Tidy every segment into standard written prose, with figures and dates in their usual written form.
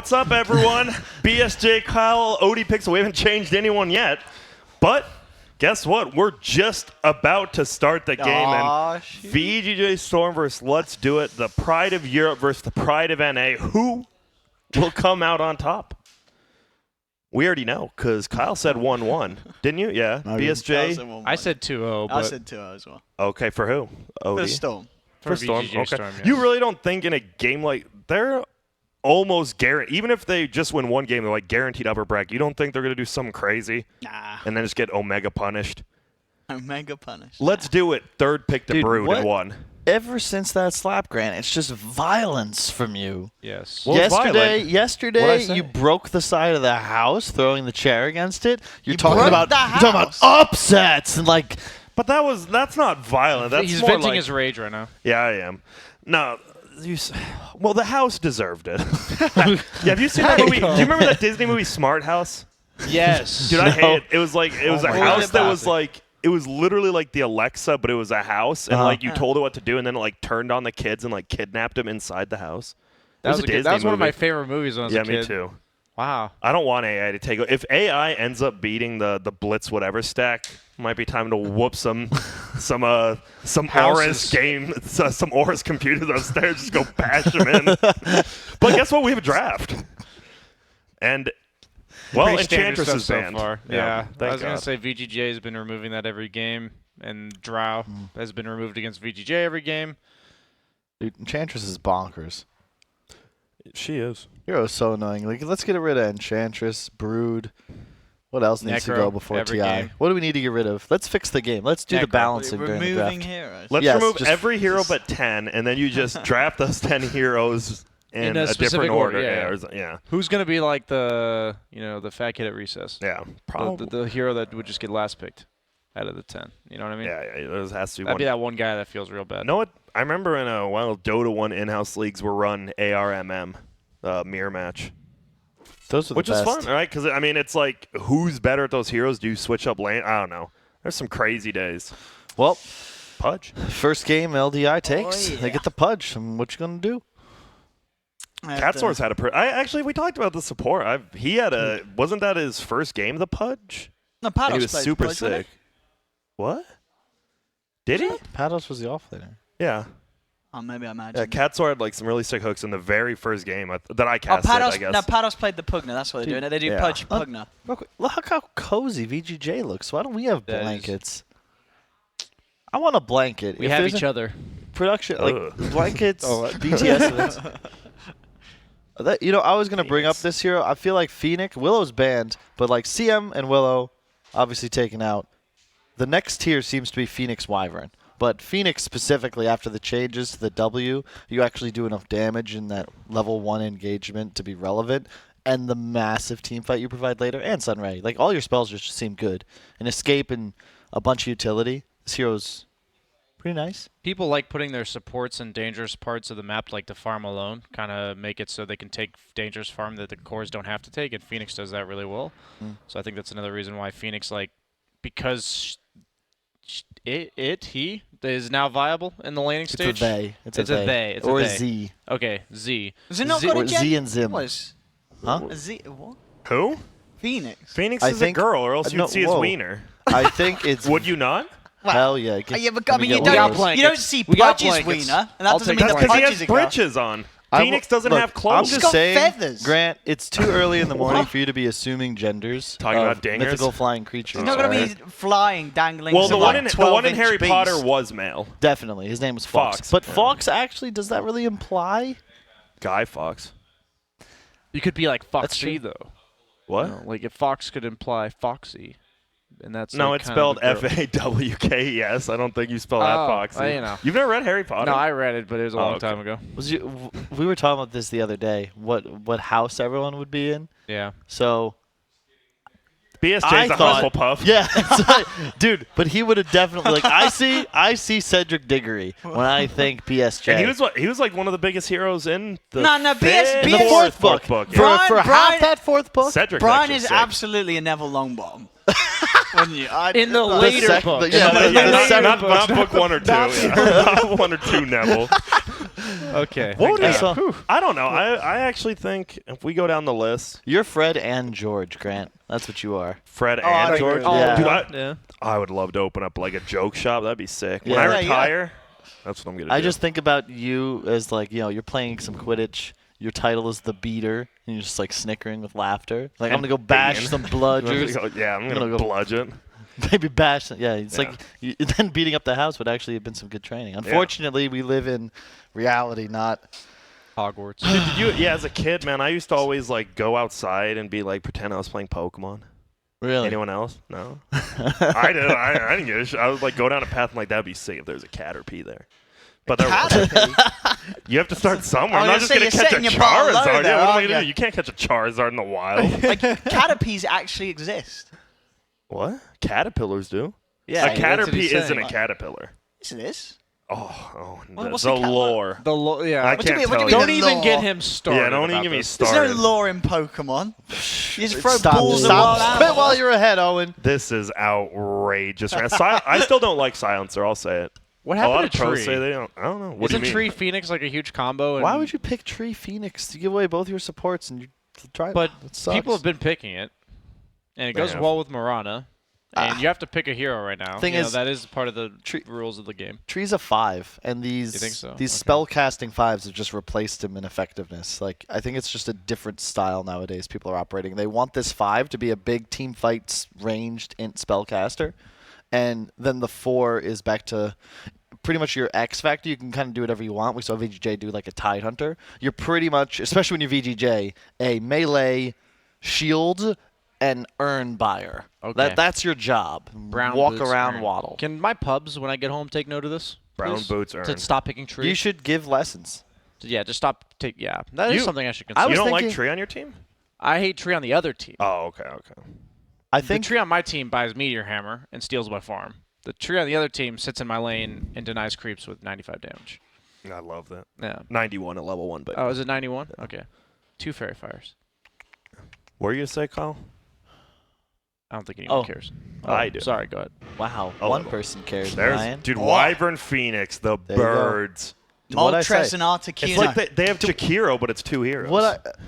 What's up, everyone? BSJ, Kyle, Odie Pixel. We haven't changed anyone yet, but guess what? We're just about to start the game. And VGJ.Storm versus Let's Do It, the Pride of Europe versus the Pride of NA. Who will come out on top? We already know, because Kyle said 1-1. Didn't you? Yeah. BSJ? I said 2-0. I said 2-0 as well. Okay, for who? Odie? For Storm. For Storm? Okay. Storm, yeah. You really don't think in a game like... They're almost guaranteed. Even if they just win one game, they're like guaranteed upper bracket. You don't think they're going to do something crazy? Nah. And then just get Omega punished? Omega punished. Let's do it. Third pick to Brood and one. Ever since that slap, Grant, it's just violence from you. Yes. Well, yesterday you broke the side of the house, throwing the chair against it. You're broke talking about upsets and like. But that's not violent. That's He's more venting like, his rage right now. Yeah, I am. No. Well, the house deserved it. Yeah, have you seen that movie? Do you remember that Disney movie Smart House? Yes. Dude, I hate it. It was like a my house God. that was like it was literally like the Alexa, but it was a house, and like you told it what to do, and then it like turned on the kids and like kidnapped them inside the house. That was, a Disney that was one of movie. my favorite movies when I was a kid. Yeah, me too. Wow. I don't want AI to take over. If AI ends up beating the Blitz whatever stack, might be time to whoop some Aura's game, some Aura's computers upstairs. Just go bash them in. But guess what? We have a draft. And well, Pretty standard Enchantress stuff is so banned. far. Yeah, Yeah. thank I was going God. to say VGJ has been removing that every game, and Drow has been removed against VGJ every game. Dude, Enchantress is bonkers. She is. Hero's so annoying. Like, let's get rid of Enchantress, Brood. What else needs to Necro, go before every TI? game. What do we need to get rid of? Let's fix the game. Let's do the Necro. balancing during the Removing draft. heroes. Let's Yes, remove just- every hero but 10, and then you just draft those 10 heroes in a specific different order. order, Yeah. Who's going to be like the fat kid at recess? Yeah. Probably. The hero that would just get last picked out of the 10. You know what I mean? Yeah, there has to be That'd one. be that one guy that feels real bad. You know what? I remember in a while Dota 1 in-house leagues were run ARMM, mirror match. Those are the Which best. is fun, right? Because, I mean, it's like, who's better at those heroes? Do you switch up lane? I don't know. There's some crazy days. Well, Pudge. first game LDI takes. yeah. They get the Pudge. And what you going to do? Catsour's had a... actually, we talked about the support. He had a... Wasn't that his first game, the Pudge? No, And Paddles he was played super Pudge, wasn't sick. What? Did he? Paddles was the offlaner. Yeah. Oh, maybe I Yeah, imagined. Catsour had like some really sick hooks in the very first game that I Oh, casted, Paddles. I guess. No, Paddles played the Pugna. That's what they're doing. They do yeah. Pudge Pugna. Real quick, look how cozy VGJ looks. Why don't we have That is- blankets? I want a blanket. We If have there's each a other. Production, Ugh. like blankets, BTS events. I was going to bring up this hero. I feel like Phoenix, Willow's banned, but like CM and Willow, obviously taken out. The next tier seems to be Phoenix Wyvern. But Phoenix specifically, after the changes to the W, you actually do enough damage in that level 1 engagement to be relevant. And the massive team fight you provide later, and Sunray. Like, all your spells just seem good. And Escape and a bunch of utility. This hero's pretty nice. People like putting their supports in dangerous parts of the map, like to farm alone, kind of make it so they can take dangerous farm that the cores don't have to take, and Phoenix does that really well. So I think that's another reason why Phoenix, because he is now viable in the laning stage. It's a they. It's a they. It's or a a they. Z. Okay, Z. Was it not Z- got Or a Z and Zim. Was Huh? a Z? What? Who? Phoenix. Phoenix I is think- a girl, or else you'd no, see his whoa. wiener. I think it's... Would you not? Hell yeah. Yeah, but let I me mean, get you one of got don't, those. you don't see We got Pudge's blankets. wiener, and that I'll doesn't take mean That's the because he Pudge has is a girl. britches on. I Phoenix will- doesn't look, have I'm clothes. just got saying, feathers. Grant, it's too early in the morning for you to be assuming genders Talking of about dingers? mythical flying creatures. He's not going to alright? be flying, dangling. Well, some, the like, one in 12-inch Harry beast. Potter was male. Definitely. His name was Fox. Fox, But yeah. Fox actually, does that really imply? Guy Fox. You could be like That's Foxy, true. though. What? You know, like if Fox could imply Foxy, and that's No, like it's kind of spelled the girl. F-A-W-K-E-S. I don't think you spell that Oh, Foxy. you know. You've never read Harry Potter? No, I read it, but it was a long okay. time ago. We were talking about this the other day, what house everyone would be in. Yeah. So, BSJ's I a thought- Hufflepuff. yeah, it's like, dude, but he would have definitely, like, I see Cedric Diggory when I think BSJ. And he was like one of the biggest heroes in the No, fifth- BS the fourth book. book. For, Yeah. for Brian- half that fourth book? Cedric's Brian actually is sick. absolutely a Neville Longbottom. Wouldn't you? In the like, later sec- book. yeah, Yeah, the not second book 1 or 2. Not 1 or 2, Neville. Okay. What would I we- saw- I don't know. I actually think if we go down the list, You're Fred and George, Grant. That's what you are. Fred I and agree George. with that. Dude, Yeah. I would love to open up like a joke shop. That'd be sick. When Yeah. I Yeah, yeah. retire, that's what I'm gonna do. I just think about you as like, you're playing some Quidditch. Your title is the beater, and you're just like snickering with laughter. Like, I'm And gonna go bash beating. some I'm bludgers. gonna go- yeah, I'm I'm gonna gonna go- bludgeon. Maybe bash them. Yeah, it's Yeah. like then beating up the house would actually have been some good training. Unfortunately, we live in reality, not. Hogwarts. Dude, did you? Yeah, as a kid, man, I used to always like go outside and be like pretend I was playing Pokemon. Really? Anyone else? No. I did. I didn't give a shit. I would like go down a path and like that'd be sick if there's a Caterpie there. But there wasn't. Caterpie? You have to start somewhere. I I'm was not gonna just say, gonna you're catch a setting your bar low Charizard. there, Yeah, what am I aren't gonna do? you? You can't catch a Charizard in the wild. Like, Caterpies actually exist. What? Caterpillars do? Yeah. A that's what he's Caterpie isn't saying. a caterpillar. Yes, it is. Oh, what's the a cat- lore. Yeah. I What do you can't mean- what do tell you you. mean Don't the even lore? get him started. Yeah, don't even about get me this. There's started. no lore in Pokemon. You just throw Stop. balls at Stop. wild Spit animals. while you're ahead, Owen. This is outrageous. Man. I still don't like Silencer. I'll say it. What A lot happened of to pros Tree? say they don't. I don't know. What do Isn't you mean? Tree Phoenix like a huge combo? And Why would you pick Tree Phoenix to give away both your supports and you try? But It sucks. people have been picking it, and it They goes have. well with Marana. And you have to pick a hero right now. Thing You know, is, that is part of the Tree- rules of the game. Tree's a 5, and these You think so? these Okay. spell casting 5s have just replaced him in effectiveness. Like, I think it's just a different style nowadays people are operating. They want this 5 to be a big team fights ranged int spellcaster, and then the 4 is back to pretty much your X factor. You can kind of do whatever you want. We saw VGJ do like a Tide Hunter. You're pretty much, especially when you're VGJ, a melee shield and urn buyer. Okay. That's your job. Brown Walk boots, around, urn. waddle. Can my pubs, when I get home, take note of this? Brown please? boots To earned. stop picking Tree. You should give lessons. Yeah, just stop. Yeah, that is You- something I should I consider. was You don't thinking- like Tree on your team? I hate Tree on the other team. Oh, okay, okay. I The think Tree on my team buys Meteor Hammer and steals my farm. The Tree on the other team sits in my lane and denies creeps with 95 damage. I love that. Yeah. 91 at level 1, but Oh, is it 91? Okay. 2 Fairy Fires. what were you gonna say, Kyle? I don't think anyone Oh. cares. I do. Sorry, go ahead. wow, A one little. person cares. There's Ryan. dude, Oh. Wyvern Phoenix, the There you go. birds. What'd I Moltres say? and Articuno. It's like they have Jakiro, but it's 2 heroes.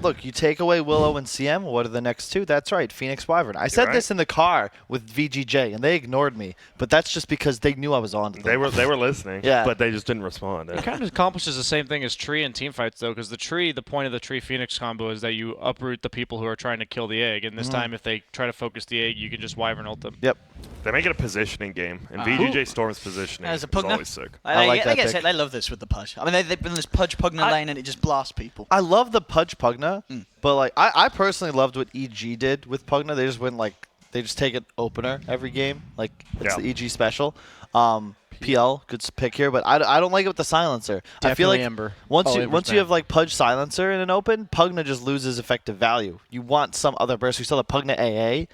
Look, you take away Willow and CM. What are the next 2? That's right, Phoenix Wyvern. I said right. this in the car with VGJ, and they ignored me. But that's just because they knew I was on to them. They were listening, Yeah. but they just didn't respond. It kind of accomplishes the same thing as Tree in team fights, though, because the point of the Tree Phoenix combo is that you uproot the people who are trying to kill the egg, and this time, if they try to focus the egg, you can just Wyvern ult them. Yep. They make it a positioning game, and VGJ.Storm's positioning As is a Pugna. always sick. I like that get pick. it. They love this with the Pudge. I mean, they've been in this Pudge Pugna lane and it just blasts people. I love the Pudge Pugna, but like I personally loved what EG did with Pugna. They just went like they just take an opener every game, like it's Yeah. the EG special. PL, good pick here, but I don't like it with the silencer. I feel Definitely like Ember. once Oh, you Ember's once you bad. have like Pudge Silencer in an open, Pugna just loses effective value. You want some other burst. We saw the Pugna AA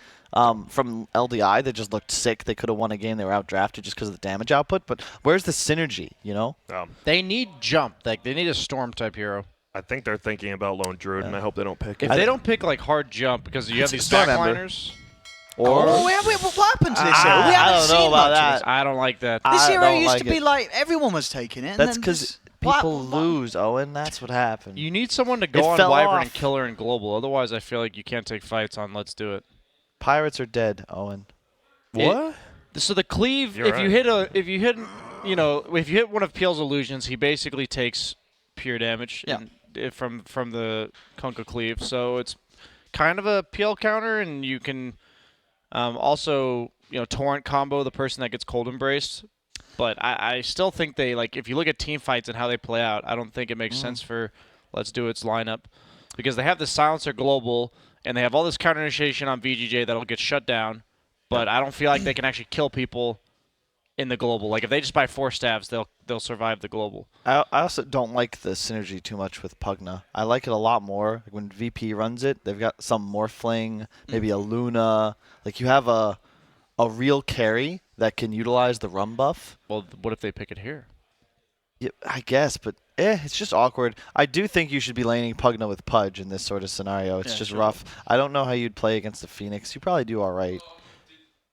from LDI that just looked sick. They could have won a game. They were outdrafted just because of the damage output. But where's the synergy? You know? They need jump. Like they need a Storm type hero. I think they're thinking about Lone Druid, and I hope they don't pick If it. they don't pick like hard jump because you have these Storm Ember. backliners, Oh, what happened to this hero? We I haven't don't know seen about much of that. this. I don't like that. This I hero don't used like to be it. like everyone was taking it. And That's then because this- people what- lose, Owen. That's what happened. You need someone to go It on fell Wyvern off. and Killer and Global. Otherwise, I feel like you can't take fights on Let's Do It. Pirates are dead, Owen. What? So the cleave, You're if you right. hit if you hit one of Peel's illusions, he basically takes pure damage from the Kunkka cleave. So it's kind of a Peel counter, and you can also torrent combo the person that gets cold embraced. But I still think they if you look at team fights and how they play out, I don't think it makes sense for Let's Do It's lineup because they have the silencer global and they have all this counter initiation on VGJ that'll get shut down. But I don't feel like they can actually kill people in the global. Like if they just buy 4 stabs, they'll survive the global. I also don't like the synergy too much with Pugna. I like it a lot more when VP runs it. They've got some Morphling, maybe a Luna. Like you have a real carry that can utilize the rum buff. Well, what if they pick it here? Yeah, I guess, but it's just awkward. I do think you should be laning Pugna with Pudge in this sort of scenario. It's just rough. I don't know how you'd play against the Phoenix. You probably do all right.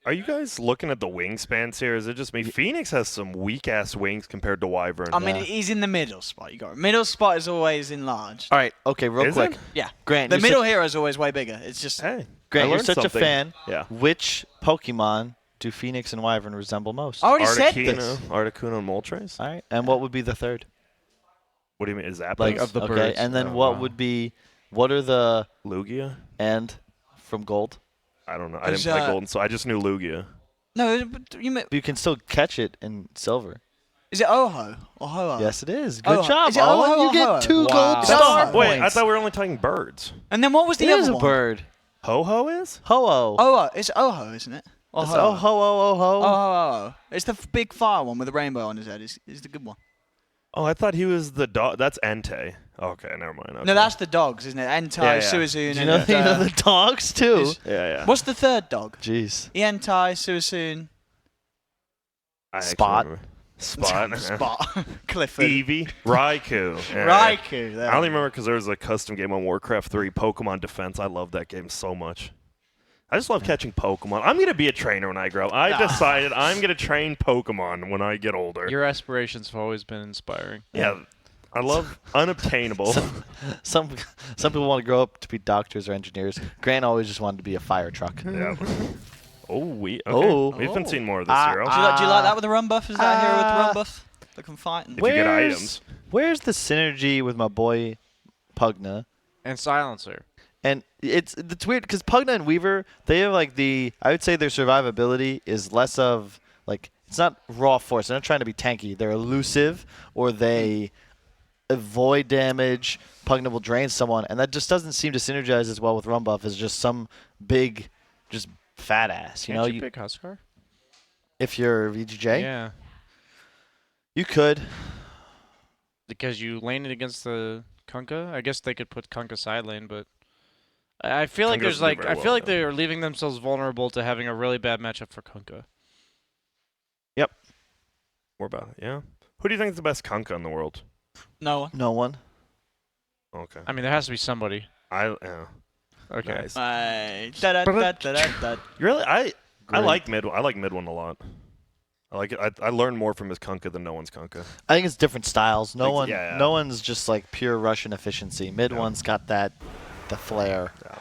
Are you guys looking at the wingspans here? Is it just me? Phoenix has some weak-ass wings compared to Wyvern. I mean, he's in the middle spot. You got it. Middle spot is always enlarged. All right. Okay. Real Is quick. it? Yeah. Grant, The you're middle hero is always way bigger. It's just. Hey, Grant, I you're learned such something. a fan. Yeah. Which Pokemon do Phoenix and Wyvern resemble most? I already said this. Articuno, and Moltres. All right. And what would be the third? What do you mean? Is that Like of the okay. birds. And then Oh, what wow. would be? What are the Lugia? and from Gold? I don't know. I didn't play Golden, so I just knew Lugia. No, but you meant. But you can still catch it in silver. Is it Oho or Ho-Oh? Yes, it is. Good Oh, job, is it Oho Owen. You or get Ho-Oh? 2 Wow. gold That's star not- Wait, I points. thought we were only talking birds. And then what was the It other is a one? bird. Ho-Ho is? Ho-Oh. Oh, it's Oho, isn't it? Or It's Ho-Oh. oh-ho-oh-oh-ho. Oh. It's the big fire one with the rainbow on his head. Is the good one. Oh, I thought he was the dog. That's Entei. Okay, never mind. Okay. No, that's the dogs, isn't it? Entei, Yeah, yeah. Suicune, Do you and know, you know the dogs, too? is- Yeah. What's the third dog? Jeez. Entei, Suicune, I actually Spot. remember. Spot. Spot, Clifford, Eevee. Raikou. Yeah. Raikou. There. I only remember because there was a custom game on Warcraft 3, Pokemon Defense. I love that game so much. I just love catching Pokemon. I'm going to be a trainer when I grow up. I decided I'm going to train Pokemon when I get older. Your aspirations have always been inspiring. Yeah. I love unobtainable. Some people want to grow up to be doctors or engineers. Grant always just wanted to be a fire truck. Yeah. Okay. Oh. We've been seeing more of this hero. Do you like that with the run buff? Is that a hero with the run buff that can fight? If you get items. Where's the synergy with my boy Pugna? And Silencer. And it's weird because Pugna and Weaver, they have like I would say their survivability is less of like, it's not raw force. They're not trying to be tanky. They're elusive or they avoid damage. Pugna will drain someone, and that just doesn't seem to synergize as well with Run Buff as just some big, just fat ass. You Can't know, you pick Huskar? if you're VGJ, Yeah. you could. Because you lane it against the Kunkka. I guess they could put Kunkka side lane, but I feel like Kunkka there's doesn't do like very I well, feel like though. they're leaving themselves vulnerable to having a really bad matchup for Kunkka. More about it, yeah. Who do you think is the best Kunkka in the world? No one. No one. Okay. I mean, there has to be somebody. Yeah. Okay. Nice. Really? I Great. like mid. I like mid one a lot. I like it. I learned more from his Kunkka than no one's Kunkka. I think it's different styles. No Like, one's just like pure Russian efficiency. Mid one's got the flair. Yeah.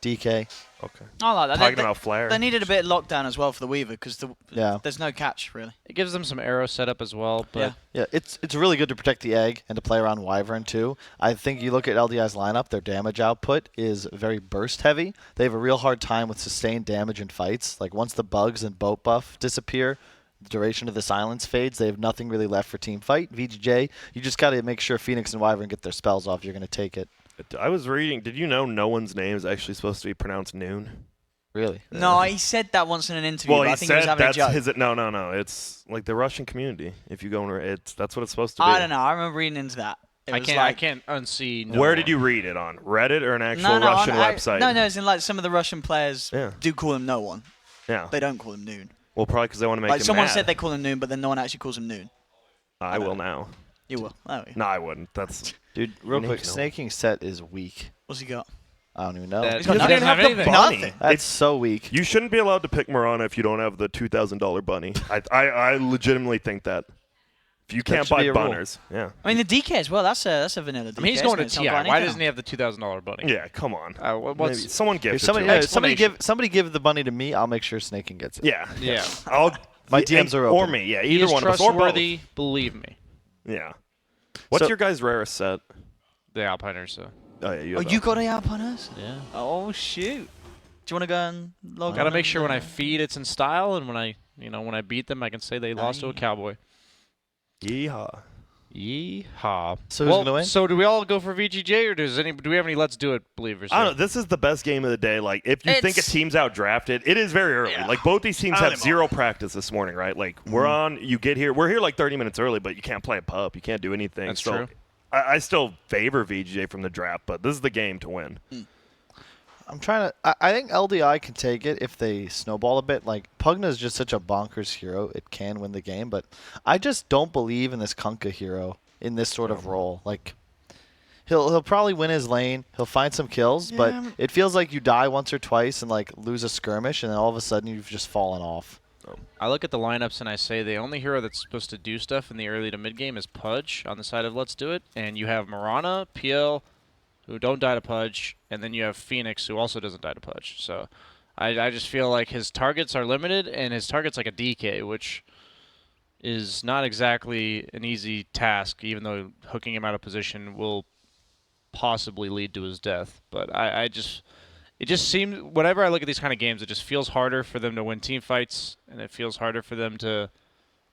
DK. Okay. I like that. Talking about flair. They needed a bit of lockdown as well for the Weaver because Yeah. there's no catch really. It gives them some arrow setup as well, but Yeah, it's really good to protect the egg and to play around Wyvern too. I think you look at LDI's lineup, their damage output is very burst heavy. They have a real hard time with sustained damage in fights. Like once the bugs and boat buff disappear, the duration of the silence fades, they have nothing really left for team fight. VGJ, you just got to make sure Phoenix and Wyvern get their spells off. You're going to take it. I was reading. Did you know no one's name is actually supposed to be pronounced Noon? Really? No, he said that once in an interview. Well, but he I think he was said having a that's joke. his. No. It's like the Russian community. If you go in, that's what it's supposed to be. I don't know. I remember reading into that. It I was can't like, I can't unsee. No Where one. did you read it on? Reddit or an actual no, Russian I- website? No, it's in like some of the Russian players Yeah. do call him no one. Yeah. They don't call him Noon. Well, probably because they want to make Like him someone mad. said they call him Noon, but then no one actually calls him Noon. I will now. You will. Oh, yeah. No, I wouldn't. That's Dude, real You quick, need to know. snaking set is weak. What's he got? I don't even know. That- He's got You nothing. didn't have the anything. bunny. Nothing. That's so weak. You shouldn't be allowed to pick Mirana if you don't have the $2,000 bunny. I legitimately think that. If you can't should buy be a rule. bunners, yeah. I mean, the DK as well. That's a vanilla DK. I mean, he's going to isn't it? TI. It's not got Why anything doesn't he have the $2,000 bunny? Yeah, come on. What's Maybe someone gives If it somebody, to him. Explanation. somebody give the bunny to me, I'll make sure Snaking gets it. Yeah. Yeah. I'll. My DMs are Or open. me, yeah. He Either is one of us. Or both. trustworthy. Believe me. Yeah. What's So- your guys' rarest set? The Alpiners. So. Oh yeah, you. Oh, have you that. got a Alp on us? Yeah. Oh, shoot. Do you want to go and log Gotta on make sure and, when I feed it's in style, and when I beat them, I can say they lost to a Nice. cowboy. Yeehaw. Yeehaw. So who's gonna win? So do we all go for VGJ, or do we have any Let's Do It believers? I don't know. here? This is the best game of the day. Like, if you think a It's- team's out drafted, it is very early. Yeah. Like, both these teams I have don't zero know. practice this morning, right? Like, we're on. You get here. We're here like 30 minutes early, but you can't play a pup. You can't do anything. That's so true. I still favor VGJ from the draft, but this is the game to win. I'm trying to. I think LDI can take it if they snowball a bit. Like Pugna is just such a bonkers hero; it can win the game. But I just don't believe in this Kunkka hero in this sort of role. Like he'll probably win his lane. He'll find some kills, but it feels like you die once or twice and like lose a skirmish, and then all of a sudden you've just fallen off. I look at the lineups and I say the only hero that's supposed to do stuff in the early to mid game is Pudge on the side of Let's Do It, and you have Mirana, PL, who don't die to Pudge, and then you have Phoenix, who also doesn't die to Pudge. So I just feel like his targets are limited, and his target's like a DK, which is not exactly an easy task, even though hooking him out of position will possibly lead to his death. But it just seems, whenever I look at these kind of games, it just feels harder for them to win team fights, and it feels harder for them to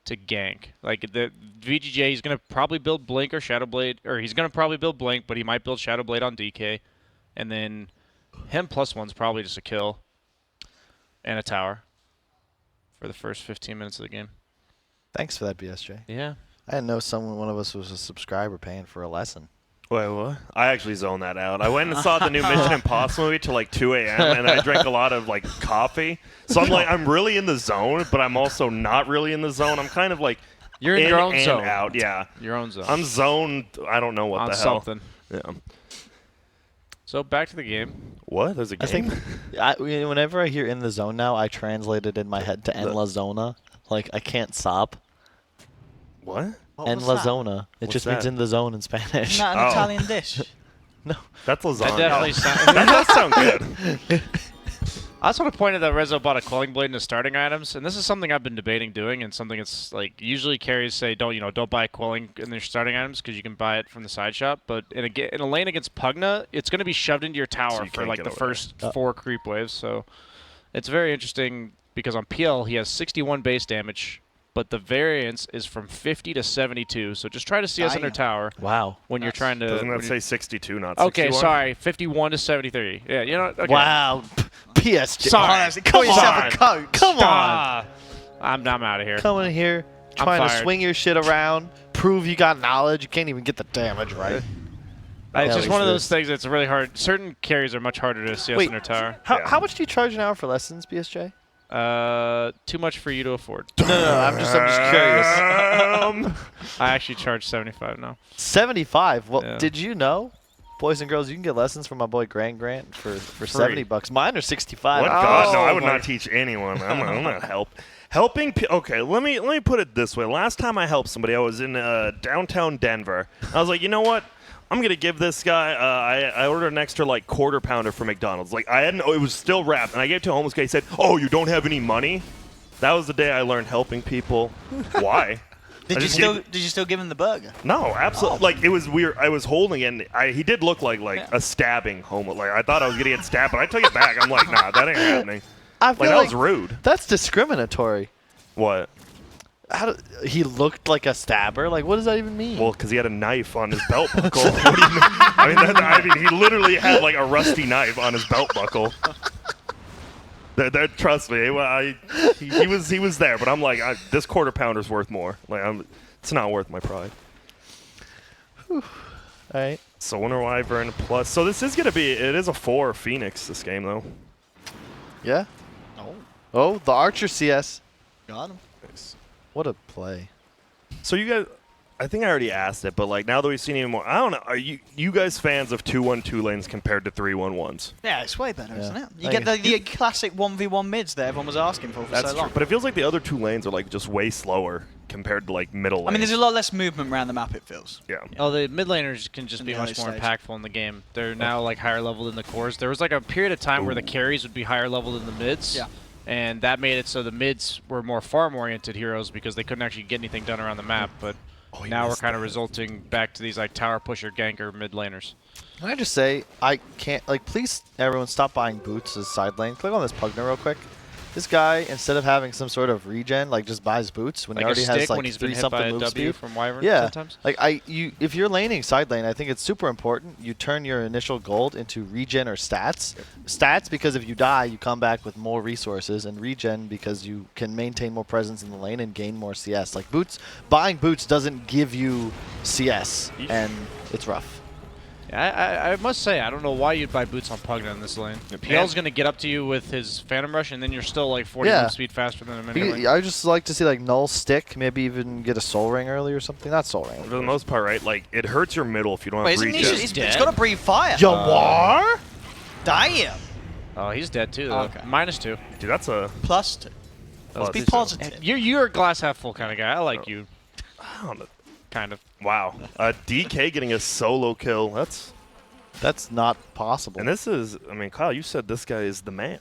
gank. Like the VGJ, he's gonna probably build Blink or Shadowblade, or he's gonna probably build Blink, but he might build Shadowblade on DK, and then him +1's probably just a kill and a tower for the first 15 minutes of the game. Thanks for that, BSJ. Yeah. I didn't know one of us was a subscriber paying for a lesson. Wait, what? I actually zoned that out. I went and saw the new Mission Impossible movie till like 2 a.m. and I drank a lot of like coffee. So I'm like, I'm really in the zone, but I'm also not really in the zone. I'm kind of like You're in your own and zone. out. Yeah, Your own zone. I'm zoned. I don't know what on the hell. something. Yeah. So back to the game. What? There's a I game. think whenever I hear in the zone now, I translate it in my head to en la zona. Like I can't stop. What? En la zona. It What's just means that? in the zone in Spanish. Isn't that an Italian dish? No. That's lasagna. That definitely that does sound good. I also want to point out that Rezo bought a Quelling Blade into starting items, and this is something I've been debating doing, and something that's like usually carries say don't buy Quelling in their starting items because you can buy it from the side shop. But in a lane against Pugna, it's going to be shoved into your tower you for can't like get the over first 4 creep waves. So it's very interesting because on PL he has 61 base damage, but the variance is from 50 to 72. So just try to see us under tower Wow. when you're trying to. Doesn't that say 62, not 61? Okay, sorry, 51 to 73. Yeah, you know. Okay. Wow. PSG. Sorry. Honestly, call yourself on. a coach. Come on. Ah, I'm out of here. Coming in here, trying to fired. swing your shit around, prove you got knowledge. You can't even get the damage right. It's hell just is one of those this? things that's really hard. Certain carries are much harder to see us Wait. under tower. How much do you charge an hour for lessons, BSJ? Too much for you to afford. No, I'm just curious. I actually charge 75 now. 75. Well, Yeah. did you know, boys and girls, you can get lessons from my boy Grant for $70. Mine are 65. What? God, no, I Oh, would not teach anyone. I'm not helping. Okay, let me put it this way. Last time I helped somebody, I was in downtown Denver. I was like, you know what? I'm gonna give this guy. I ordered an extra like quarter pounder from McDonald's. Like I hadn't. It was still wrapped, and I gave it to a homeless guy. He said, "Oh, you don't have any money?" That was the day I learned helping people. Why? Did you still give him the burger? No, absolutely. Like it was weird. I was holding it. And he did look like a stabbing homeless. Like I thought I was gonna get stabbed, but I took it back. I'm like, nah, that ain't happening. I feel Like that like was rude. that's discriminatory. What? He looked like a stabber. Like, what does that even mean? Well, because he had a knife on his belt buckle. What do you mean? I mean, he literally had like a rusty knife on his belt buckle. Trust me, he was there, but I'm like, this quarter pounder's worth more. Like, it's not worth my pride. All right. So Winter Wyvern plus. So this is gonna be. It is a 4 Phoenix this game though. Yeah. Oh, Oh, the Archer CS. got him. What a play. So you guys, I think I already asked it, but like now that we've seen even more, I don't know. Are you guys fans of 2-1-2 lanes compared to 3-1-1s? Yeah, it's way better, isn't it? You Like- get the classic 1v1 mids that everyone was asking for That's so long. true. But it feels like the other 2 lanes are like just way slower compared to like middle lanes. I mean, there's a lot less movement around the map, it feels. Yeah. Oh, the mid laners can just In be the much early more stage. impactful in the game. They're now like higher level than the cores. There was like a period of time where the carries would be higher level than the mids. Yeah. And that made it so the mids were more farm-oriented heroes because they couldn't actually get anything done around the map. But now we're kind of resulting back to these like tower pusher ganker mid laners. Can I just say, I can't, like, please, everyone, stop buying boots as side lane. Click on this Pugna real quick. This guy, instead of having some sort of regen, like, just buys boots when Like he already a stick has, like, when he's been hit by something a move W speed. from Wyvern Yeah, sometimes. like if you're laning side lane, I think it's super important. You turn your initial gold into regen or stats. Stats because if you die, you come back with more resources, and regen because you can maintain more presence in the lane and gain more CS. Like boots, buying boots doesn't give you CS, and it's rough. I must say, I don't know why you'd buy boots on Pugna in this lane. PL's going to get up to you with his Phantom Rush, and then you're still like 40 move speed faster than him anyway. I just like to see like Null stick, maybe even get a Soul Ring early or something. Not Soul Ring. For the most part, right? Like, it hurts your middle if you don't have Wait, regen. he's got to breathe fire. Jawar? Damn. Oh, he's dead too, though. Okay. -2. Dude, that's a... +2. Let's be positive. You're a glass half full kind of guy. I like you. I don't know. Kind of. Wow. DK getting a solo kill. That's not possible. And this is... I mean, Kyle, you said this guy is the man.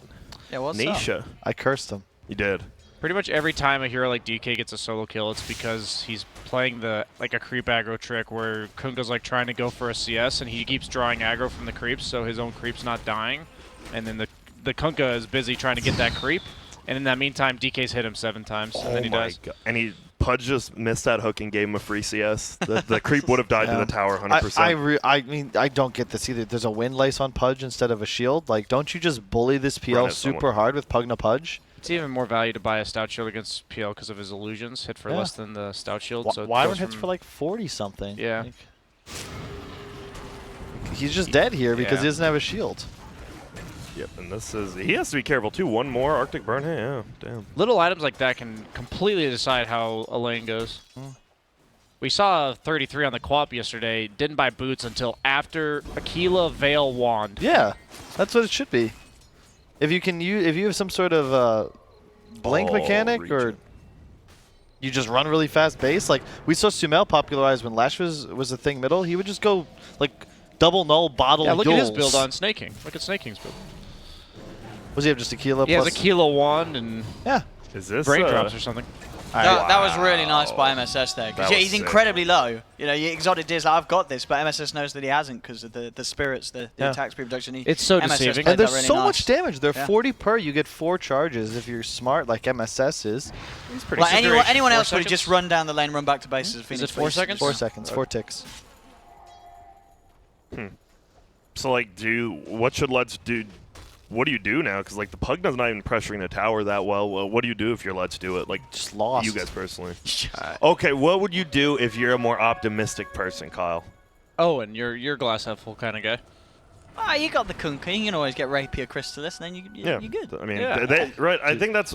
Yeah, what's Nisha. up? I cursed him. You did. Pretty much every time a hero like DK gets a solo kill, it's because he's playing like a creep aggro trick where Kunga's like trying to go for a CS and he keeps drawing aggro from the creeps so his own creep's not dying. And then the Kunga is busy trying to get that creep. And in that meantime, DK's hit him 7 times, and then he dies. God. And Pudge just missed that hook and gave him a free CS. The creep would have died to the tower 100%. I mean, I don't get this either. There's a wind lace on Pudge instead of a shield. Like, don't you just bully this PL super hard with Pugna Pudge? It's even more value to buy a stout shield against PL because of his illusions. Hit for less than the stout shield. So Wyvern hits for like 40-something. Yeah. Like, he's just dead here because he doesn't have a shield. Yep, and this is... He has to be careful, too. One more Arctic Burn. Hey, yeah, damn. Little items like that can completely decide how a lane goes. We saw 33 on the co-op yesterday. Didn't buy boots until after Aquila Veil Wand. Yeah, that's what it should be. If you can if you have some sort of blink mechanic or you just run really fast base, like we saw Sumail popularize when Lash was a thing middle, he would just go like double null bottle. Yeah, look at his build on Snake King. Look at Snake King's build. Was he have just Aquila? He has Aquila Wand and Is this brain drops or something. That was really nice by MSS there. Because he's sick. incredibly low. You know, Exotic Deer's like, I've got this, but MSS knows that he hasn't because of the spirits, the attack speed reduction. It's so MSS deceiving. played And there's that really so nice. much damage. They're 40 per. You get 4 charges if you're smart, like MSS is. He's pretty Like anyone 4 else would have just seconds? run down the lane, run back to base. Is it 4 seconds? 4 seconds, 4 ticks. So, like, what should Let's do? What do you do now? Because, like, the Pugna's not even pressuring the tower that well. What do you do if you're Let's do it? Like, Just lost. you guys personally. Okay, what would you do if you're a more optimistic person, Kyle? Oh, and you're glass half full kind of guy. Ah, you got the Kunkka. You can always get Rapier Crystallis, and then you're good. I mean, Yeah. right? I think that's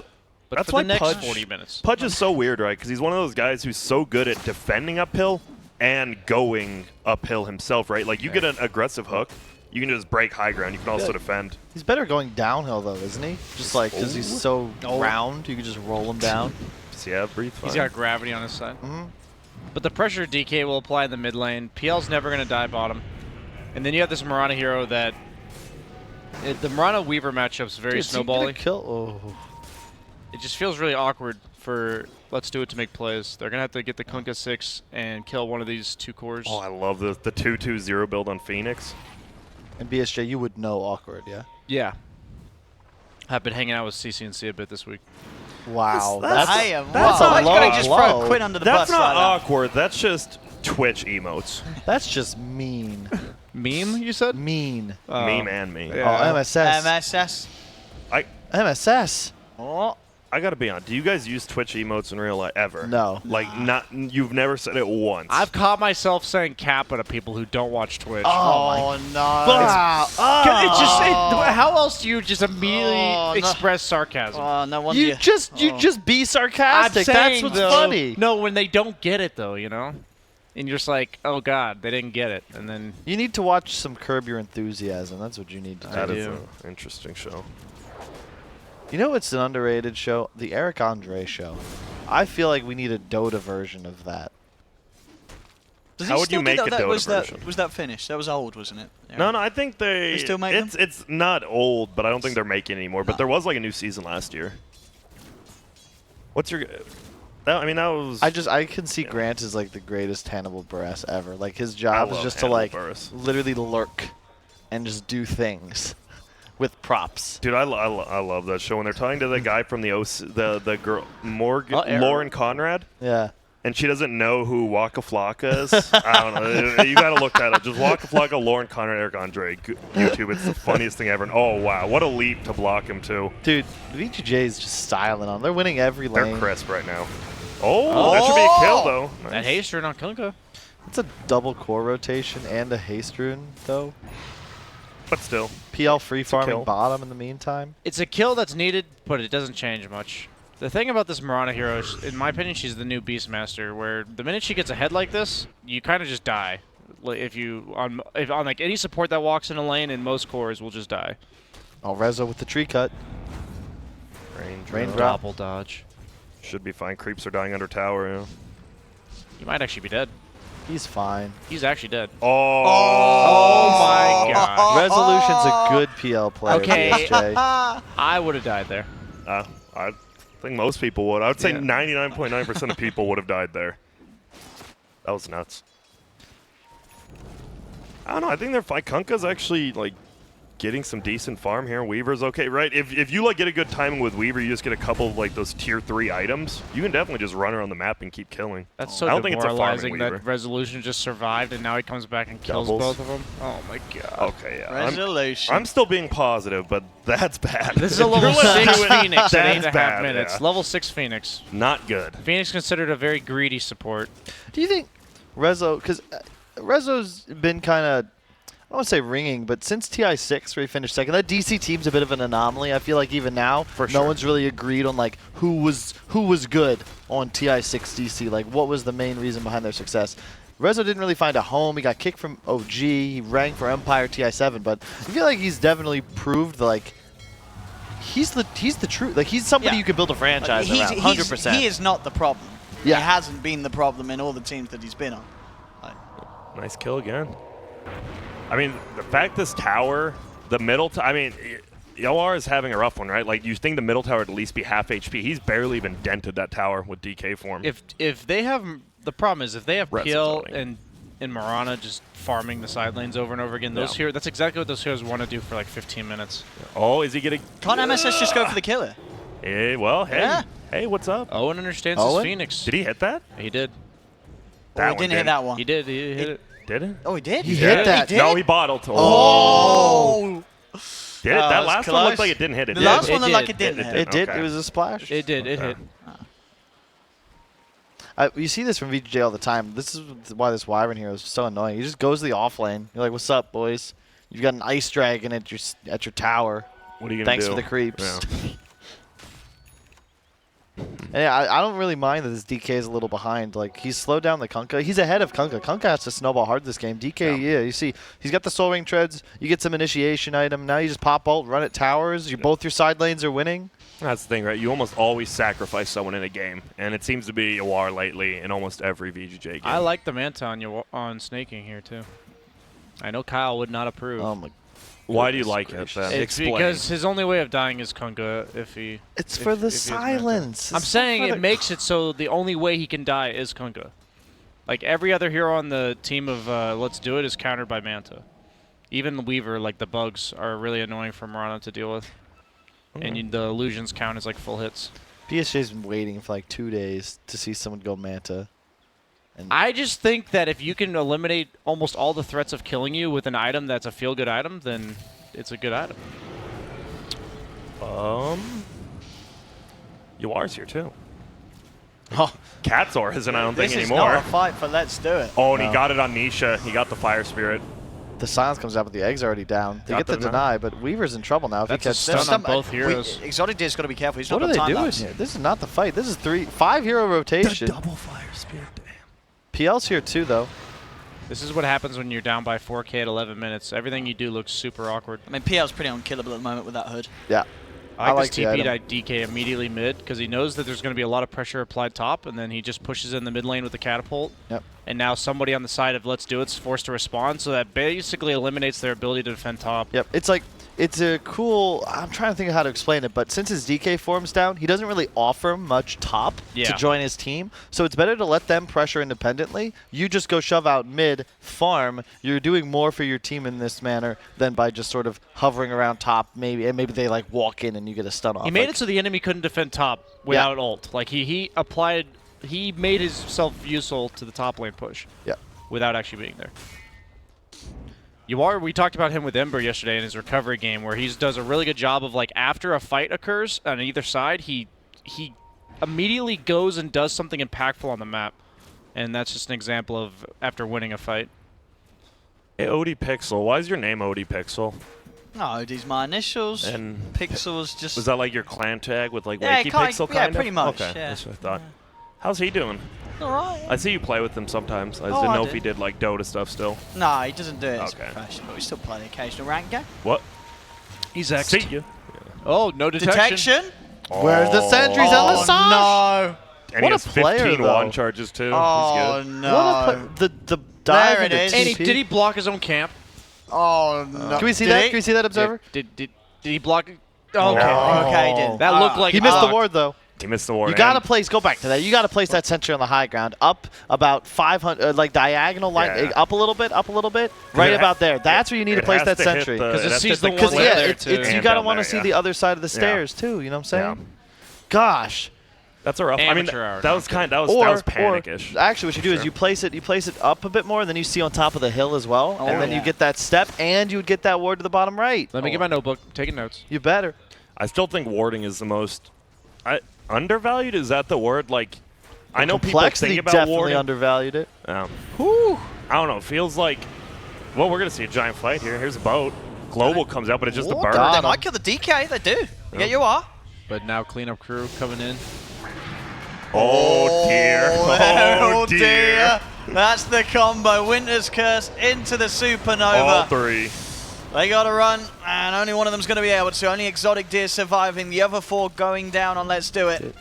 But for why the next Pudge, 40 minutes. Pudge is so weird, right? Because he's one of those guys who's so good at defending uphill and going uphill himself, right? Like, you get an aggressive hook, you can just break high ground. You can also defend. He's better going downhill, though, isn't he? Just like, because he's so round, you can just roll him down. Just, yeah, breathe fine. He's got gravity on his side. But the pressure DK will apply in the mid lane. PL's never going to die bottom. And then you have this Mirana hero that... the Mirana Weaver matchup's very snowbally. It just feels really awkward for Let's Do It to make plays. They're going to have to get the Kunkka 6 and kill one of these 2 cores. Oh, I love the 2-2-0 build on Phoenix. And BSJ, you would know awkward, yeah? Yeah. I've been hanging out with CCNC a bit this week. Wow. That's I am. that's Wow. a Why low you just throw Quinn under the That's bus not like that? awkward. That's just Twitch emotes. That's just mean. Meme, you said? Mean. Meme and me. Yeah. Oh, MSS. MSS. MSS. Oh. I gotta be honest. Do you guys use Twitch emotes in real life ever? No. Like you've never said it once. I've caught myself saying Kappa to people who don't watch Twitch. Oh, no. It's just, how else do you just immediately express sarcasm? Oh, no wonder You just be sarcastic. That's what's funny. No, when they don't get it, though, you know? And you're just like, oh, God, they didn't get it. And then... You need to watch some Curb Your Enthusiasm. That's what you need to do. That is an interesting show. You know what's an underrated show? The Eric Andre show. I feel like we need a Dota version of that. How would you make a Dota version? Was that finished? That was old, wasn't it? Yeah. No, I think they still make them? It's not old, but I don't think they're making it anymore. But there was like a new season last year. What's your... I mean, that was... I can see Grant as like the greatest Hannibal Buress ever. Like his job is just to like literally lurk and just do things with props. Dude, I love that show when they're talking to the guy from the the girl Lauren Conrad. Yeah. And she doesn't know who Waka Flocka is. I don't know. You gotta look that up. Just Waka Flocka, Lauren Conrad, Eric Andre. YouTube. It's the funniest thing ever. And oh wow, what a leap to block him too. Dude, VGJ is just styling on. They're winning every lane. They're crisp right now. Oh, that should be a kill though. Nice. That haster on Kunkka. It's a double core rotation and a haste rune, though. But still. PL free kill. farming bottom in the meantime. It's a kill that's needed, but it doesn't change much. The thing about this Mirana hero is, in my opinion, she's the new Beastmaster, where the minute she gets ahead like this, you kind of just die. If on like any support that walks in a lane in most cores will just die. Oh, Rezo with the tree cut. Raindrop. Double dodge. Should be fine. Creeps are dying under tower. Yeah. He might actually be dead. He's fine. He's actually dead. Oh my god. Resolution's a good PL player, Okay. BSJ. I would have died there. I think most people would. I would say Yeah. 99.9% of people would have died there. That was nuts. I don't know. I think their Kunkka's actually like getting some decent farm here. Weaver's okay, right? If you like get a good timing with Weaver, you just get a couple of like those tier 3 items. You can definitely just run around the map and keep killing. That's so I don't think it's a farming demoralizing Weaver. that Resolution just survived and now he comes back and kills Doubles. both of them. Oh my god. Okay, yeah. Resolution. I'm still being positive, but that's bad. This is a If level you're letting 6 do it, Phoenix at 8.5 that's bad, minutes. yeah. Level 6 Phoenix. Not good. Phoenix considered a very greedy support. Do you think Rezo, because Rezo's been kind of, I don't want to say ringing, but since TI6 where he finished second, that DC team's a bit of an anomaly. I feel like even now, For no sure. one's really agreed on like who was good on TI6 DC. Like what was the main reason behind their success? Rezo didn't really find a home. He got kicked from OG. He ranked for Empire TI7, but I feel like he's definitely proved like he's the truth. Like he's somebody Yeah. you could build a franchise around. 100%. He is not the problem. Yeah. He hasn't been the problem in all the teams that he's been on. Like, Nice kill again. I mean, the fact this tower, the middle, I mean, YOR is having a rough one, right? Like, you think the middle tower would at least be half HP. He's barely even dented that tower with DK form. If they have the problem is if they have Rest PL zoning. and Mirana just farming the side lanes over and over again, those heroes, that's exactly what those heroes want to do for like 15 minutes. Oh, is he getting... can't MSS just go for the killer? Hey, well, hey. Yeah. Hey, what's up? Owen understands Owen? his Phoenix. Did he hit that? He did. That He one didn't hit that one. He did. He hit it. Did it? Oh, he did? He hit that. He did? No, he bottled. Oh! Did it? That that's last one close. looked like it didn't hit it. The did last it? one looked did. like it didn't It hit. did. It did. Okay. It was a splash. It did. It hit. You see this from VGJ all the time. This is why this Wyvern hero is so annoying. He just goes to the off lane. You're like, "What's up, boys? You've got an ice dragon at your tower. What are you going to do? Thanks for the creeps." Yeah. And yeah, I don't really mind that this DK is a little behind. Like he's slowed down the Kunkka. He's ahead of Kunkka. Kunkka has to snowball hard this game. DK, yeah, you see, he's got the Soul Ring treads. You get some initiation item. Now you just pop ult, run at towers. Both your side lanes are winning. That's the thing, right? You almost always sacrifice someone in a game, and it seems to be YOR lately in almost every VGJ game. I like the Manta on snaking here too. I know Kyle would not approve. Oh my! Why do you like it, then? It's Explain. because his only way of dying is Kunkka if he. It's if- for the if he has Manta. silence. I'm It's saying for it the- makes it so the only way he can die is Kunkka. Like every other hero on the team of Let's Do It is countered by Manta. Even the Weaver, like the bugs, are really annoying for Mirana to deal with. And the illusions count as like full hits. BSJ's been waiting for like 2 days to see someone go Manta. And I just think that if you can eliminate almost all the threats of killing you with an item that's a feel-good item, then it's a good item. YOR's here, too. Oh, Katzor isn't, I don't think, This is anymore. not a fight for Let's Do It. Oh, and he No. got it on Nisha. He got the Fire Spirit. the silence comes out, but the egg's already down. They Got get the the deny, but Weaver's in trouble now. If That's he a catches stun this. on both heroes. Exotic D's got to be careful. He's What not are got they time doing lapse. here? This is not the fight. This is 5 hero rotation. Double Fire Spirit, damn. PL's here too, though. This is what happens when you're down by 4K at 11 minutes. Everything you do looks super awkward. I mean, PL's pretty unkillable at the moment with that hood. Yeah. I like the this TP item. to DK immediately mid because he knows that there's going to be a lot of pressure applied top, and then he just pushes in the mid lane with the catapult. Yep. And now somebody on the side of Let's Do It's forced to respond, so that basically eliminates their ability to defend top. Yep. It's like, it's a cool, I'm trying to think of how to explain it, but since his DK form's down, he doesn't really offer much top Yeah. to join his team. So it's better to let them pressure independently. You just go shove out mid, farm. You're doing more for your team in this manner than by just sort of hovering around top, maybe, and maybe they like walk in and you get a stun off. He made Like, it so the enemy couldn't defend top without ult. Like he made himself useful to the top lane push. Yep. Without actually being there. We talked about him with Ember yesterday in his recovery game, where he does a really good job of like after a fight occurs on either side, he immediately goes and does something impactful on the map. And that's just an example of after winning a fight. Hey, OD Pixel. Why is your name OD Pixel? No, these my initials. And Pixel was just. Was that like your clan tag with like Yeah, Wakey kind- Pixel yeah, kind of? pretty much, Okay, yeah. that's what I thought. How's he doing? Alright. I see you play with him sometimes. I just Oh, didn't I know if do. he did like Dota stuff still. No, he doesn't do it as Okay. professional, but we still play the occasional rank game. What? He's See you. Oh, no Detection? Where's the sentries, Oh, Elisage? no. And What he a has player, 15 though. wand charges too. Oh, He's good. no. What a the dive There it into is. And TP. did he block his own camp? Oh, no. Can we see Did that? he? Can we see that, Observer? Did he block? Oh, okay. No. Okay, he did. That looked like He it missed the blocked. ward though. He missed the ward. You gotta and- place. Go back to that. You gotta place that sentry on the high ground, up about 500, like diagonal line, Yeah. up a little bit, right it about there. That's where you need to it place has that to hit sentry. the- 'Cause it has to sees hit the cliff one Because yeah, there, it's, too. you and gotta down want to there, see yeah. the other side of the stairs too. You know what I'm saying? Yeah. Gosh. That's a rough. I mean, Amateur hour. that was that was panic-ish. Actually, what you do is Sure. you place it up a bit more, and then you see on top of the hill as well, Oh, and then yeah. you get that step, and you would get that ward to the bottom right. Let me get my notebook. Taking notes. You better. I still think warding is the most undervalued. Is that the word? Like, I know people Complexity think about definitely warding. undervalued it. Whew. I don't know. It feels like, well, we're gonna see a giant fight here. Here's a boat. Global comes out, but it's just a What? bird. God. They might kill the DK. They do. Yeah, you are. But now cleanup crew coming in. Oh dear. Oh, dear. That's the combo. Winter's Curse into the Supernova. All three. They got to run, and only one of them's going to be able to. Only Exotic Deer surviving. The other four going down on Let's Do It.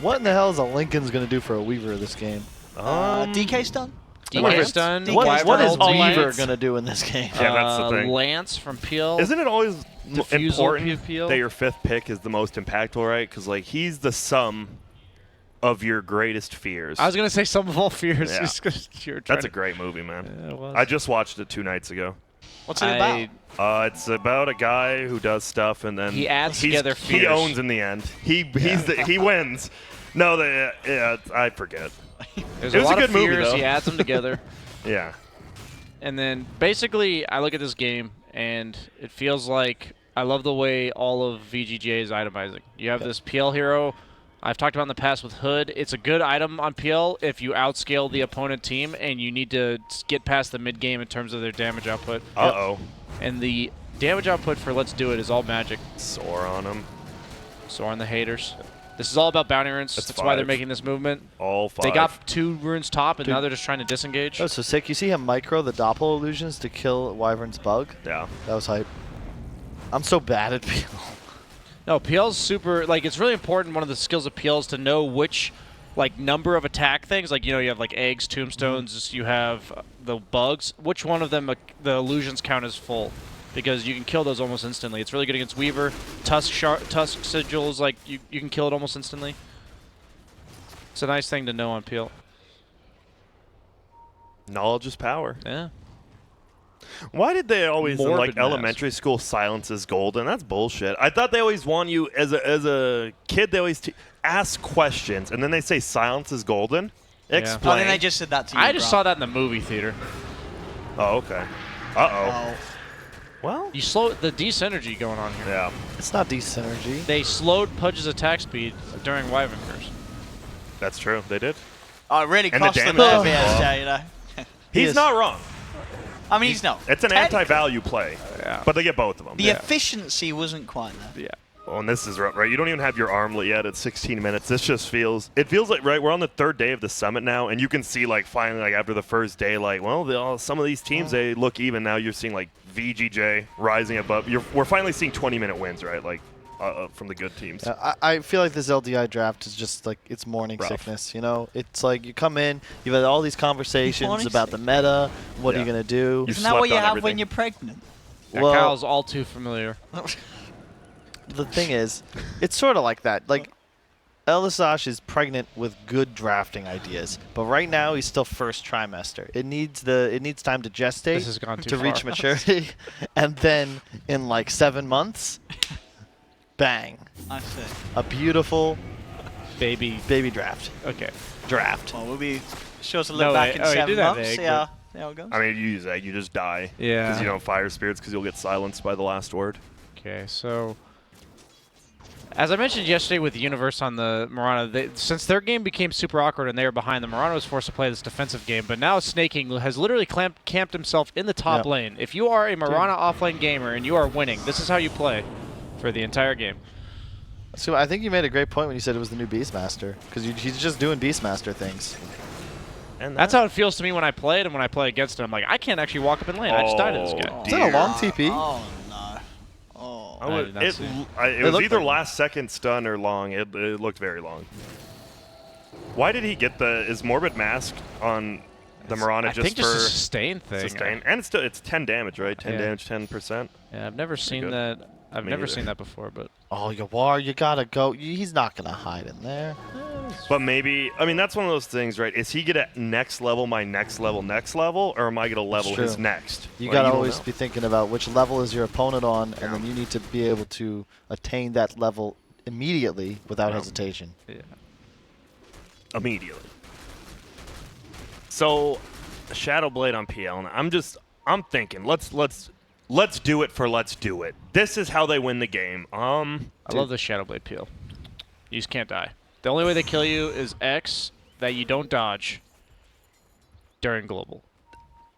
What in the hell is a Lincoln's gonna do for a Weaver this game? DK's done. DK's done. DK's What is done. Weaver Lance. gonna do in this game? Yeah, that's the thing. Lance from Peel. Isn't it always Diffusal important appeal? that your fifth pick is the most impactful, right? Because like he's the sum of your greatest fears. I was gonna say some of all fears. Yeah. Just 'cause you're trying That's a to- great movie, man. Yeah, it was. I just watched it 2 nights ago. What's it about? It's about a guy who does stuff and then He adds he's- together He fears. owns in the end. He wins. No, I forget. There's It was a lot good of movie, fears. though. He adds them together. Yeah. And then basically, I look at this game, and it feels like I love the way all of VGJ is itemizing. You have this PL hero. I've talked about in the past with Hood. It's a good item on PL if you outscale the opponent team, and you need to get past the mid game in terms of their damage output. Uh-oh. And the damage output for Let's Do It is all magic. Sore on him. So on the haters. This is all about bounty runes. That's That's why they're 5. making this movement. All 5. They got 2 runes top, and Dude. now they're just trying to disengage. Oh, so sick. You see him micro the Doppel illusions to kill Wyvern's bug? Yeah. That was hype. I'm so bad at PL. No, PL's super, like, it's really important. One of the skills of PL is to know which, like, number of attack things. Like, you know, you have, like, eggs, tombstones, you have the bugs. Which one of them, the illusions count as full? Because you can kill those almost instantly. It's really good against Weaver. Tusk Sigils, like, you can kill it almost instantly. It's a nice thing to know on PL. Knowledge is power. Yeah. Why did they always in like Morbid mass. elementary school silence is golden? That's bullshit. I thought they always want you as a kid. They always ask questions and then they say silence is golden. Yeah. Explain. I think they just said that to you. I just saw that in the movie theater. Oh, okay. Uh oh. Oh. Well. You slow the synergy going on here. Yeah. It's not desynergy. They slowed Pudge's attack speed during Wyvern Curse. That's true. They did. Oh, it really And the cost them damage there, is VSJ, you know. He's is. not wrong. I mean, he's not. It's an Technically, anti-value play. Yeah. But they get both of them. The efficiency wasn't quite there. Yeah. Well, and this is right. You don't even have your armlet yet at 16 minutes. This just feels. It feels like right. We're on the 3rd day of the summit now, and you can see like finally like after the first day, like some of these teams they look even now. You're seeing like VGJ rising above. We're finally seeing 20-minute wins, right? Like from the good teams. I feel like this LDI draft is just like it's morning Rough. sickness. You know, it's like you come in, you've had all these conversations Morning about the meta. What are you Yeah. gonna do? You Isn't that what slept you on have everything. when you're pregnant? Yeah, Well- Kyle's all too familiar. The thing is, it's sort of like that. Like, Elisage is pregnant with good drafting ideas, but right now he's still first trimester. It needs time to gestate This has gone too to reach far. maturity, and then in like 7 months, bang, I see. a beautiful Baby. baby draft. Okay. Draft. Well, we'll be sure to look No, back wait. in Oh, you 7 did have months, egg, see how it goes. I mean, you use that, you just die. Yeah. Because you don't fire spirits because you'll get silenced by the last word. Okay, so As I mentioned yesterday with the Universe on the Mirana, since their game became super awkward and they were behind, the Mirana was forced to play this defensive game. But now Snaking has literally camped himself in the top lane. If you are a Mirana offlane gamer and you are winning, this is how you play for the entire game. So I think you made a great point when you said it was the new Beastmaster, because he's just doing Beastmaster things. And that's how it feels to me when I play it, and when I play against it, I'm like, I can't actually walk up in lane. I just died to this guy. Is that a long TP? Oh, no. Oh. It was either last second stun or long. It looked very long. Why did he get is Morbid Mask on the Mirana I think for just a sustain thing? Sustain, and it's 10 damage, right? 10 damage, 10%. Yeah, I've never seen that. I've never seen that before, but. Oh, Yawar, you gotta go. He's not gonna hide in there. But maybe, I mean, that's one of those things, right? Is he gonna next level my next level, or am I gonna level his next? You gotta always be thinking about which level is your opponent on, and then you need to be able to attain that level immediately without hesitation. Yeah. Immediately. So, Shadow Blade on PL, and I'm thinking, let's do it for let's do it. This is how they win the game. I love the Shadow Blade peel. You just can't die. The only way they kill you is X, that you don't dodge during global.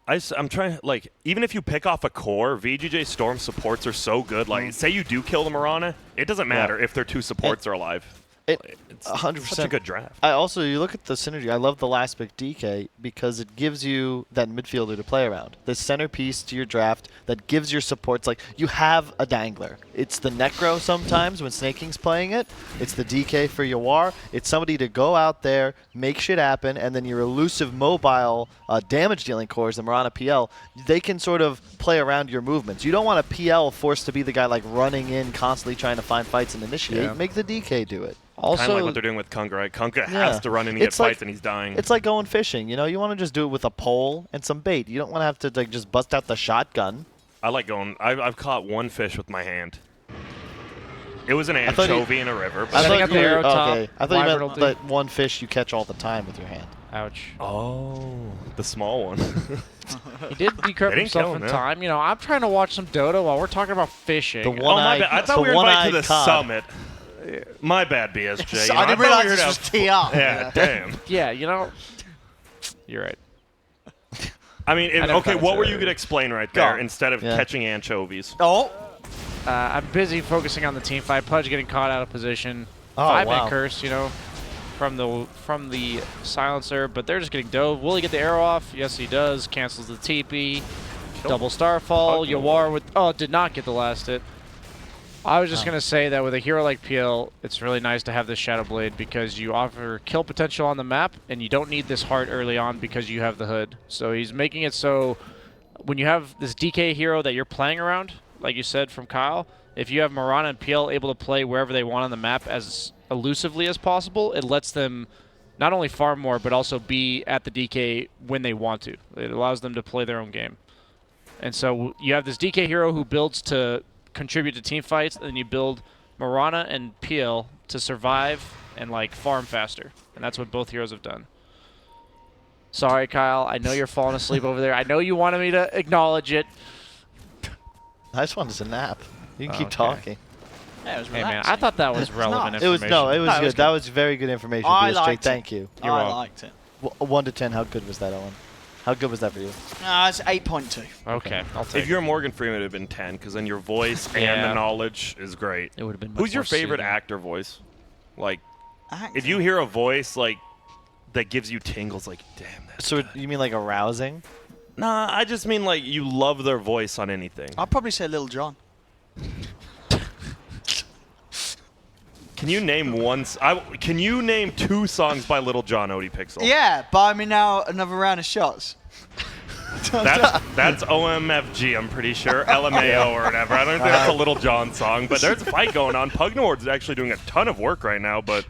I'm trying, like, even if you pick off a core, VGJ.Storm supports are so good. Like, say you do kill the Mirana, it doesn't matter if their 2 supports are alive. It's 100%. such a good draft. You look at the synergy. I love the last pick DK because it gives you that midfielder to play around. The centerpiece to your draft that gives your supports, like, you have a dangler. It's the Necro sometimes when Snaking's playing it. It's the DK for Yawar. It's somebody to go out there, make shit happen, and then your elusive mobile damage-dealing cores, the Mirana PL, they can sort of play around your movements. You don't want a PL forced to be the guy, like, running in, constantly trying to find fights and initiate. Yeah. Make the DK do it. Also, kind of like what they're doing with Kunkka, right? Kunkka has to run in and get fights, and he's dying. It's like going fishing, you know? You want to just do it with a pole and some bait. You don't want to have to, like, just bust out the shotgun. I like going. I've caught one fish with my hand. It was an anchovy in a river. But I thought you meant that one fish you catch all the time with your hand. Ouch. Oh, the small one. He did decrypt himself in time. You know, I'm trying to watch some Dota while we're talking about fishing. The one-eyed, my bad. I thought we were invited to the summit. My bad, BSJ. I didn't realize this was TR. Yeah, damn. Yeah, you know, you're right. I mean, okay, what were you going to explain right there instead of catching anchovies? Oh. I'm busy focusing on the team fight. Pudge getting caught out of position. Oh, 5-man curse, you know, from the silencer, but they're just getting dove. Will he get the arrow off? Yes, he does. Cancels the TP. Double starfall. Yawar did not get the last hit. I was just going to say that with a hero like PL, it's really nice to have this Shadow Blade because you offer kill potential on the map, and you don't need this heart early on because you have the hood. So he's making it so when you have this DK hero that you're playing around, like you said from Kyle, if you have Mirana and PL able to play wherever they want on the map as elusively as possible, it lets them not only farm more, but also be at the DK when they want to. It allows them to play their own game. And so you have this DK hero who builds to contribute to team fights, and then you build Mirana and PL to survive and like farm faster, and that's what both heroes have done. Sorry, Kyle. I know you're falling asleep over there. I know you wanted me to acknowledge it. I just wanted to nap. You can keep talking. Yeah, it was hey man, I thought that was relevant information. It was good. That was very good information. BSJ. Thank you. I liked it. 1 to 10, how good was that, Owen? How good was that for you? It's 8.2. Okay, I'll take If you're Morgan Freeman, it would have been 10, because then your voice and the knowledge is great. It would have been. Who's your favorite actor voice? Like, Actor. if you hear a voice like that gives you tingles, like, damn that. So you mean like arousing? Nah, I just mean like you love their voice on anything. I'd probably say Lil Jon. Can you name Can you name 2 songs by Little John Pixel? Yeah, buy me now another round of shots. That's OMFG, I'm pretty sure. LMAO or whatever. I don't think that's a Little John song, but there's a fight going on. Pugnord's actually doing a ton of work right now, but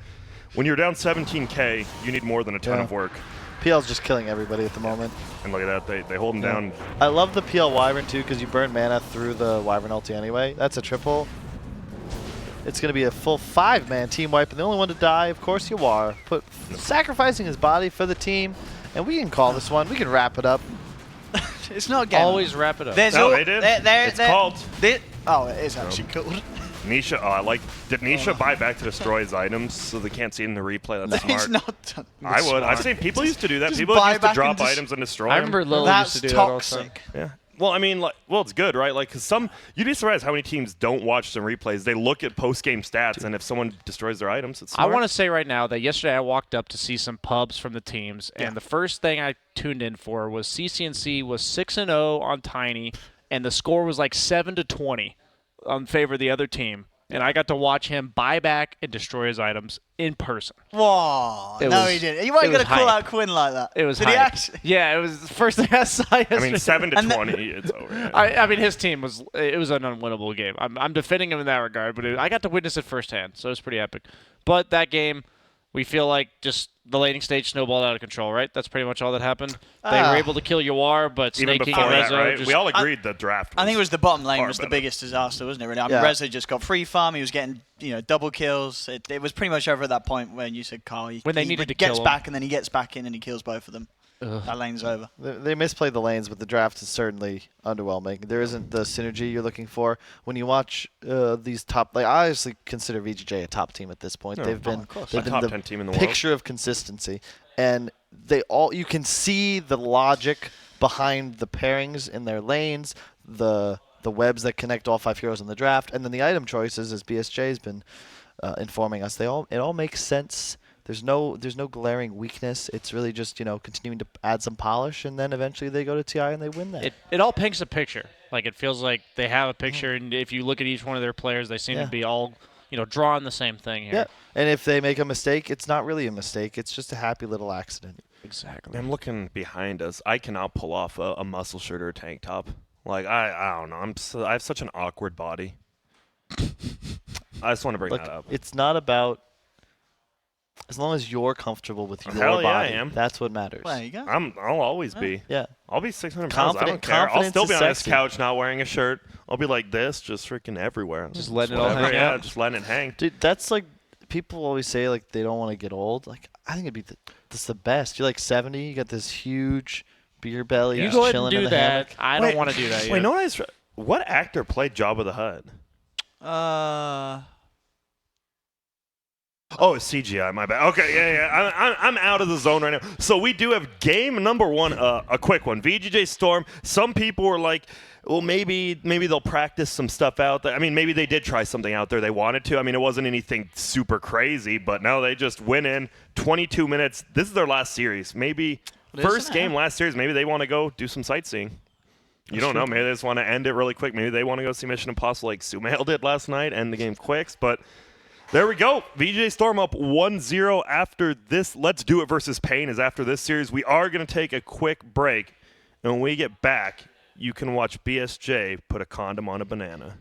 when you're down 17K, you need more than a ton of work. PL's just killing everybody at the moment. And look at that, they hold him down. I love the PL Wyvern too because you burn mana through the Wyvern ulti anyway. That's a triple. It's going to be a full 5-man team wipe, and the only one to die, of course, Yawar. Sacrificing his body for the team, and we can call this one. We can wrap it up. It's not a game. Always wrap it up. They did. It's called. Oh, it is actually called. Nisha, did Nisha buy back to destroy his items so they can't see it in the replay? That's He's smart. not done. I would. I've seen people used to do that. Just People buy used to back drop and items and destroy I them. remember Lil That's used to do that all the time. toxic. Yeah. Well, I mean, it's good, right? Like, because you'd be surprised how many teams don't watch some replays. They look at post-game stats, and if someone destroys their items, it's smart. I want to say right now that yesterday I walked up to see some pubs from the teams, and the first thing I tuned in for was CCNC was 6-0 on Tiny, and the score was like 7-20 in favor of the other team. And I got to watch him buy back and destroy his items in person. Whoa. It No, was- he didn't. You weren't it going was to call hype. out Quinn like that. It was Did he hype. actually? Yeah, it was the first thing I saw yesterday. I mean, 7-20, it's over. Yeah. I mean, his team it was an unwinnable game. I'm defending him in that regard, but I got to witness it firsthand, so it was pretty epic. But that game, we feel like just the laning stage snowballed out of control, right? That's pretty much all that happened. They were able to kill Yawar, but Even Snake King before and that, Rezo right? just... We all agreed the draft I think it was the bottom lane far was the better. biggest disaster, wasn't it, really? I mean, Yeah. Rezo just got free farm. He was getting, double kills. It was pretty much over at that point when you said, Carl, When they needed to kill gets him. back and then he gets back in and he kills both of them. That lane's over. They misplayed the lanes, but the draft is certainly underwhelming. There isn't the synergy you're looking for when you watch these top. Like, I honestly consider VGJ a top team at this point. Oh, They've been, of course. they've A been top the 10 team in the world. picture of consistency, and you can see the logic behind the pairings in their lanes, the webs that connect all 5 heroes in the draft, and then the item choices, as BSJ's been informing us. It all makes sense. There's no glaring weakness. It's really just continuing to add some polish, and then eventually they go to TI and they win that. It all paints a picture. Like, it feels like they have a picture, and if you look at each one of their players, they seem to be all, drawing the same thing here. Yeah, and if they make a mistake, it's not really a mistake. It's just a happy little accident. Exactly. I'm looking behind us. I cannot pull off a muscle shirt or a tank top. Like, I don't know. I have such an awkward body. I just want to bring Look, that up. it's not about. As long as you're comfortable with your Hell yeah, I body, am. that's what matters. Well, there you go. I'll always be. Yeah. I'll be 600 pounds. I don't Confident- care. I'll confidence still is be on this sexy. couch not wearing a shirt. I'll be like this, just freaking everywhere. Just letting it all Whatever, hang yeah, out. just letting it hang. Dude, that's like people always say like they don't want to get old. Like I think it'd be that's the best. You're like 70, you got this huge beer belly. You just go ahead and chilling in do the that. hammock. I don't want to do that yet. Wait, no, what actor played Jabba the Hutt? Oh, it's CGI. My bad. Okay, yeah. I'm out of the zone right now. So we do have game number one, a quick one. VGJ.Storm. Some people were like, well, maybe they'll practice some stuff out. I mean, maybe they did try something out there they wanted to. I mean, it wasn't anything super crazy, but no, they just went in 22 minutes. This is their last series. Maybe first game, last series. Maybe they want to go do some sightseeing. You don't know. Maybe they just want to end it really quick. Maybe they want to go see Mission Impossible like Sumail did last night, end the game quick. But there we go. VGJ.Storm up 1-0 after this. Let's Do It versus Pain is after this series. We are going to take a quick break. And when we get back, you can watch BSJ put a condom on a banana.